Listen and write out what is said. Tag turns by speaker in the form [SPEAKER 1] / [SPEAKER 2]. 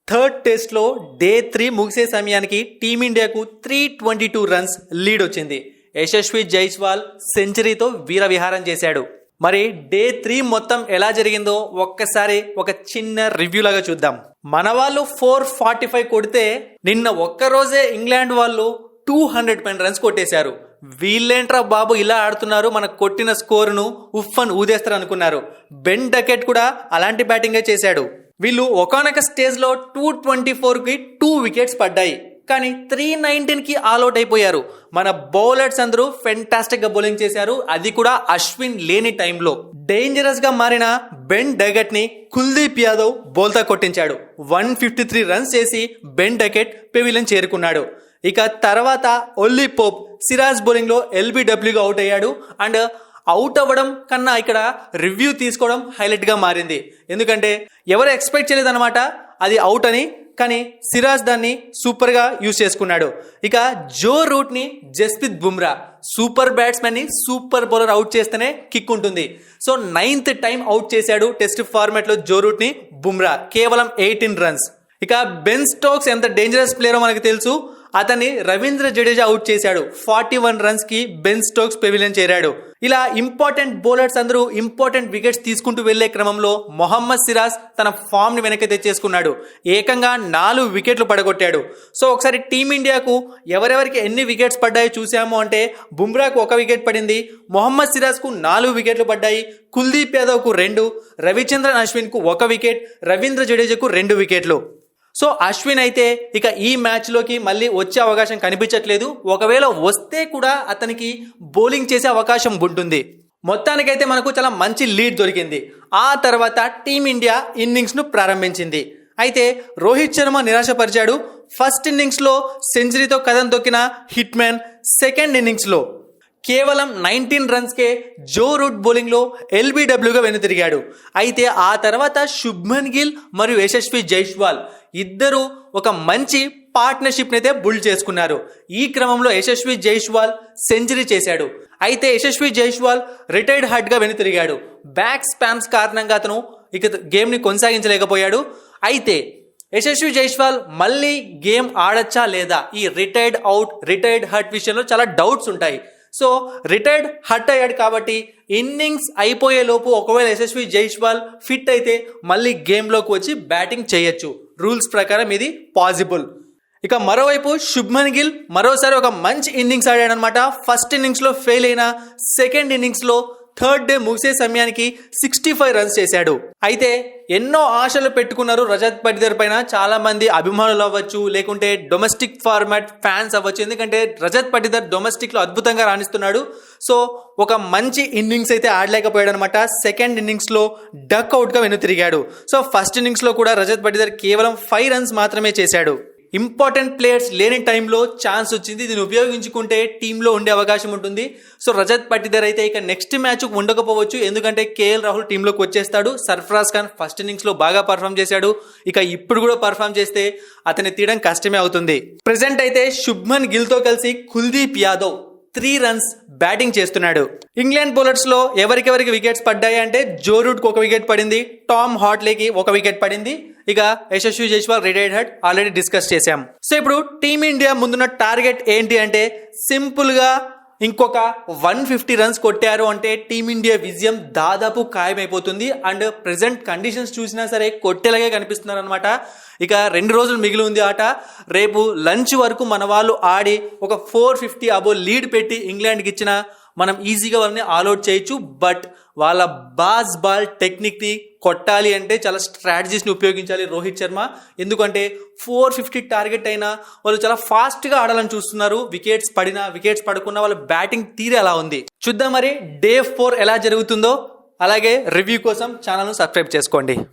[SPEAKER 1] Third టెస్ట్లో day 3 ముగిసే సమయానికి టీమిండియాకు 322 రన్స్ లీడ్ వచ్చింది. యశస్వి జైస్వాల్ సెంచరీతో వీరవిహారం చేశాడు. మరి డే 3 మొత్తం ఎలా జరిగిందో ఒక్కసారి ఒక చిన్న రివ్యూ లాగా చూద్దాం. మన వాళ్ళు 445 కొడితే నిన్న ఒక్కరోజే ఇంగ్లాండ్ వాళ్ళు 200 రన్స్ కొట్టేశారు. వీళ్ళేంట్రా బాబు ఇలా ఆడుతున్నారు, మనకు కొట్టిన స్కోరును ఉఫ్ఫన్ ఊదేస్తారు అనుకున్నారు. బెన్ డకెట్ కూడా అలాంటి బ్యాటింగే చేశాడు. వీళ్ళు ఒకానొక స్టేజ్ లో 224కి 2 వికెట్స్ పడ్డాయి, కానీ 319కి ఆల్అౌట్ అయిపోయారు. మన బౌలర్స్ అందరూ ఫెంటాస్టిక్ గా బౌలింగ్ చేశారు, అది కూడా అశ్విన్ లేని టైంలో. డేంజరస్ గా మారిన బెన్ డకెట్ ని కుల్దీప్ యాదవ్ బౌల్తా కొట్టించాడు. 153 రన్స్ చేసి బెన్ డకెట్ పెవిలియన్ చేరుకున్నాడు. ఇక తర్వాత ఒల్లీ పోప్ సిరాజ్ బౌలింగ్ లో ఎల్బిడబ్ల్యూగా అవుట్ అయ్యాడు. అండ్ అవుట్ అవ్వడం కన్నా ఇక్కడ రివ్యూ తీసుకోవడం హైలైట్ గా మారింది. ఎందుకంటే ఎవరు ఎక్స్పెక్ట్ చేయలేదన్నమాట అది అవుట్ అని, కానీ సిరాజ్ దాన్ని సూపర్ గా యూజ్ చేసుకున్నాడు. ఇక జో రూట్ ని జస్ప్రీత్ బుమ్రా సూపర్ బ్యాట్స్మెన్ ని సూపర్ బౌలర్ అవుట్ చేస్తేనే కిక్ ఉంటుంది. సో 9th టైం అవుట్ చేశాడు టెస్ట్ ఫార్మాట్ లో జో రూట్ ని బుమ్రా, కేవలం 18 రన్స్. ఇక బెన్ స్టోక్స్ ఎంత డేంజరస్ ప్లేయరో మనకు తెలుసు. అతన్ని రవీంద్ర జడేజా అవుట్ చేశాడు. 41 రన్స్ కి బెన్ స్టోక్స్ పెవిలియన్ చేరాడు. ఇలా ఇంపార్టెంట్ బౌలర్స్ అందరూ ఇంపార్టెంట్ వికెట్స్ తీసుకుంటూ వెళ్లే క్రమంలో మొహమ్మద్ సిరాజ్ తన ఫామ్ ని వెనక్కి తెచ్చేసుకున్నాడు. ఏకంగా 4 వికెట్లు పడగొట్టాడు. సో ఒకసారి టీమిండియాకు ఎవరెవరికి ఎన్ని వికెట్స్ పడ్డాయో చూసాము అంటే బుమ్రాకు 1 వికెట్ పడింది, మొహమ్మద్ సిరాజ్ కు 4 వికెట్లు పడ్డాయి, కుల్దీప్ యాదవ్ కు 2, రవిచంద్రన్ అశ్విన్ కు 1 వికెట్, రవీంద్ర జడేజాకు 2 వికెట్లు. సో అశ్విన్ అయితే ఇక ఈ మ్యాచ్ లోకి మళ్ళీ వచ్చే అవకాశం కనిపించట్లేదు. ఒకవేళ వస్తే కూడా అతనికి బౌలింగ్ చేసే అవకాశం ఉంటుంది. మొత్తానికైతే మనకు చాలా మంచి లీడ్ దొరికింది. ఆ తర్వాత టీమిండియా ఇన్నింగ్స్ ను ప్రారంభించింది. అయితే రోహిత్ శర్మ నిరాశపరిచాడు. ఫస్ట్ ఇన్నింగ్స్ లో సెంచరీతో కథం తొక్కిన హిట్ మ్యాన్ సెకండ్ ఇన్నింగ్స్ లో కేవలం 19 రన్స్ కే జో రూట్ బౌలింగ్ లో ఎల్బిడబ్ల్యూగా వెనుతిరిగాడు. అయితే ఆ తర్వాత శుభ్మన్ గిల్ మరియు యశస్వి జైస్వాల్ ఇద్దరు ఒక మంచి పార్ట్నర్షిప్ అయితే బుల్డ్ చేసుకున్నారు. ఈ క్రమంలో యశస్వి జైస్వాల్ సెంచరీ చేశాడు. అయితే యశస్వి జైస్వాల్ రిటైర్డ్ హర్ట్ గా వెనుతిరిగాడు. బ్యాక్ స్పామ్స్ కారణంగా అతను ఇక గేమ్ ని కొనసాగించలేకపోయాడు. అయితే యశస్వి జైస్వాల్ మళ్ళీ గేమ్ ఆడచ్చా లేదా, ఈ రిటైర్డ్ అవుట్ రిటైర్డ్ హర్ట్ విషయంలో చాలా డౌట్స్ ఉంటాయి. సో రిటైర్డ్ హర్ట్ అయ్యాడు కాబట్టి ఇన్నింగ్స్ అయిపోయే లోపు ఒకవేళ యశస్వి జైస్వాల్ ఫిట్ అయితే మళ్ళీ గేమ్లోకి వచ్చి బ్యాటింగ్ చేయొచ్చు. రూల్స్ ప్రకారం ఇది పాసిబుల్. ఇక మరోవైపు శుభ్మన్ గిల్ మరోసారి ఒక మంచి ఇన్నింగ్స్ ఆడాడనమాట. ఫస్ట్ ఇన్నింగ్స్ లో ఫెయిల్ అయిన సెకండ్ ఇన్నింగ్స్ లో థర్డ్ డే ముగిసే సమయానికి 65 రన్స్ చేశాడు. అయితే ఎన్నో ఆశలు పెట్టుకున్నారు రజత్ పటిదార్ పైన చాలా మంది అభిమానులు అవ్వచ్చు, లేకుంటే డొమెస్టిక్ ఫార్మాట్ ఫ్యాన్స్ అవ్వచ్చు. ఎందుకంటే రజత్ పటిదార్ డొమెస్టిక్ లో అద్భుతంగా రాణిస్తున్నాడు. సో ఒక మంచి ఇన్నింగ్స్ అయితే ఆడలేకపోయాడు అనమాట. సెకండ్ ఇన్నింగ్స్ లో డక్ అవుట్ గా వెనుతిరిగాడు. సో ఫస్ట్ ఇన్నింగ్స్ లో కూడా రజత్ పటిదార్ కేవలం 5 రన్స్ మాత్రమే చేశాడు. ఇంపార్టెంట్ ప్లేయర్స్ లేని టైంలో ఛాన్స్ వచ్చింది, దీన్ని ఉపయోగించుకుంటే టీంలో ఉండే అవకాశం ఉంటుంది. సో రజత్ పటిదార్ అయితే ఇక నెక్స్ట్ మ్యాచ్ ఉండకపోవచ్చు, ఎందుకంటే కేఎల్ రాహుల్ టీంలోకి వచ్చేస్తాడు. సర్ఫరాజ్ ఖాన్ ఫస్ట్ ఇన్నింగ్స్ లో బాగా పర్ఫామ్ చేశాడు, ఇక ఇప్పుడు కూడా పర్ఫామ్ చేస్తే అతన్ని తీయడం కష్టమే అవుతుంది. ప్రెసెంట్ అయితే శుభ్మన్ గిల్ తో కలిసి కుల్దీప్ యాదవ్ 3 రన్స్ బ్యాటింగ్ చేస్తున్నాడు. ఇంగ్లాండ్ బౌలర్స్ లో ఎవరికెవరికి వికెట్స్ పడ్డాయి అంటే జో రూట్ కు 1 వికెట్ పడింది, టామ్ హాట్లీకి 1 వికెట్ పడింది, ఇక Yashasvi Jaiswal retired hurt already discuss చేశాం. సో ఇప్పుడు టీమిండియా ముందున్న టార్గెట్ ఏంటి అంటే సింపుల్ గా ఇంకొక 150 రన్స్ కొట్టారు అంటే టీమిండియా విజయం దాదాపు ఖాయమైపోతుంది. అండ్ ప్రెసెంట్ కండిషన్స్ చూసినా సరే కొట్టేలాగే కనిపిస్తున్నారు అనమాట. ఇక 2 రోజులు మిగిలి ఉంది ఆట. రేపు లంచ్ వరకు మన వాళ్ళు ఆడి ఒక 450 అబో లీడ్ పెట్టి ఇంగ్లాండ్కి ఇచ్చిన మనం ఈజీగా వాళ్ళని ఆల్అౌట్ చేయొచ్చు. బట్ వాళ్ళ బాల్ టెక్నిక్ ని కొట్టాలి అంటే చాలా స్ట్రాటజీస్ ని ఉపయోగించాలి రోహిత్ శర్మ. ఎందుకంటే 450 టార్గెట్ అయినా వాళ్ళు చాలా ఫాస్ట్ గా ఆడాలని చూస్తున్నారు. వికెట్స్ పడినా వికెట్స్ పడకున్నా వాళ్ళ బ్యాటింగ్ తీరే అలా ఉంది. చూద్దాం మరి డే 4 ఎలా జరుగుతుందో. అలాగే రివ్యూ కోసం ఛానల్ ను సబ్స్క్రైబ్ చేసుకోండి.